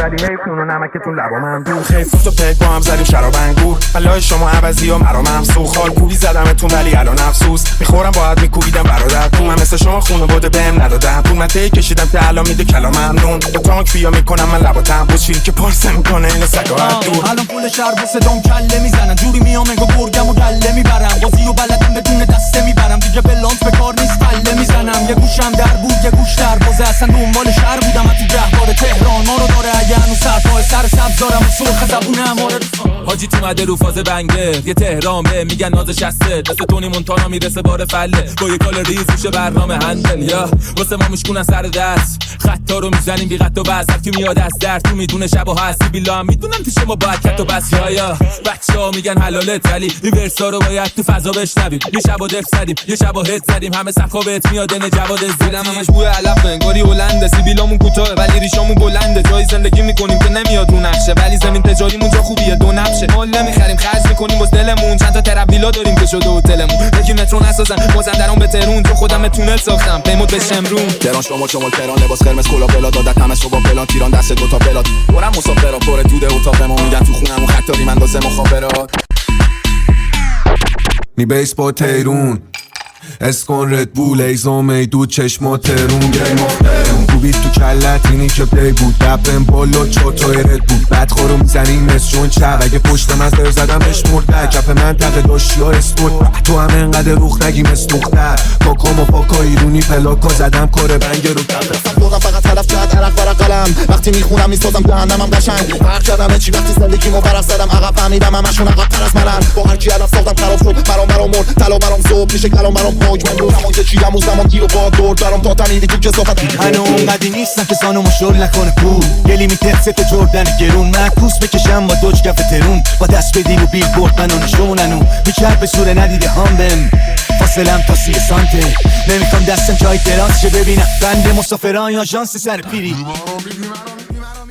ولی حیف نون و نمکتون لبا من دور. خیلی فوت و پک با هم زدیم شراب انگور، بلای شما عوضی و مرا ممسوخ. خال کوبی زدمتون ولی الان افسوس میخورم باید میکوبیدم برادرتون. من مثل شما خونه بوده بهم ندادم، پول مته کشیدم که الان میده کلا ممنون. با تانک بیا میکنم من لباتم بود شیری که پارسه میکنه این سگا دور. الان پول شهر و صدام کله میزنن، جوری میام انگار گرگم و گله میبرم. بازی و بلدم بدون دسته میبرم، دیگه بلانس به کار نیست پله میزنم. یه گوشم در بود یه گوش در بازه، اصلا دنبال شهر بودم تو گهواره تهران. ما رو داره اگه هنوز سرپای سر سبز دارم و سرخ زبونه اماره. حاجی تو مده رو فاز بنگه یه تهران به میگن ناز شسته، دست تونی مونتانا میرسه بار فله. با یه کال ریز میشه برنامه هندل یا واسه ما مشکونن سر دست. خطا رو میزنیم بی قط و بس، هر کی میاد از در تو میدونه شب و هستی بیلا. میدونم تو شما باید کت و بس یا بچه‌ها میگن حلالت، ولی این ورسا رو باید تو فضا بشنویم. یه شب و دف زدیم یه شب و هد زدیم، همه صفا بهت میاد نه جواد زیدم. همش بوی علف انگاری هلنده، سیبیلامون کوتاه ولی ریشامون بلنده. جای زندگی میکنیم که نمیاد رو نقشه، ولی زمین تجاریمون جا خوبیه دو نبشه. مال نمیخریم خرج میکنیم واسه دلمون، چند تا ترابیلا داریم که شده هتلمون. یکی مترو نسازن مازندران به تهرون، تو خودم تونل ساختم پیمود به شمرون. تهران شمال تهران لباس قرمز کلا بلا دادت همه صبح پلان تیران دست دو تا پلات. برم مسافرا پر دوده اتاقمون، میگن تو خونمون خطاری من واسه مخابرات. نی بیس با تیرون اسکن رد بول ایزام ای دو چشما ترون گیم آف ترون کوبید تو کلت اینی که پلی بود دبن بالا چوتای رد بود. بعد خورو میزنیم مسجون چب اگه پشتم از در زدمش مرده. کف منطقه داشتی ها اسپورت تو هم انقدر روخ نگیم استوختر. کاکام و پاکا ایرونی پلاکا زدم کار بنگ رو کف بودم فقط طرف جد عرق برق قلم. وقتی میخونم میسازم دهنمم قشنگ. فرق کردم چی وقتی زندگیمو برق زدم عقب فهمیدم همشون عقب تر از منن. با هر کی الان ساختم خراب شد مرام مرد طلا برام صبح میشه کلام برام پاک. من زمان که چیدم و زمان گیر و باد دور برام تا تمیدی تو کسافت. هنو اونقدی نیستم که سانو مشل نکنه پول. یه لیمیتد ست جردن گرون، معکوس بکشم با دوج کف ترون. با دست بدی رو بیل بورد منو نشوننو میکرد به صوره ندیده هم بهم. فاصلم تا 30 سانته، نمیخوام دستم جای دراز شه ببینم بنده مسافران یا آژانس سر پیری.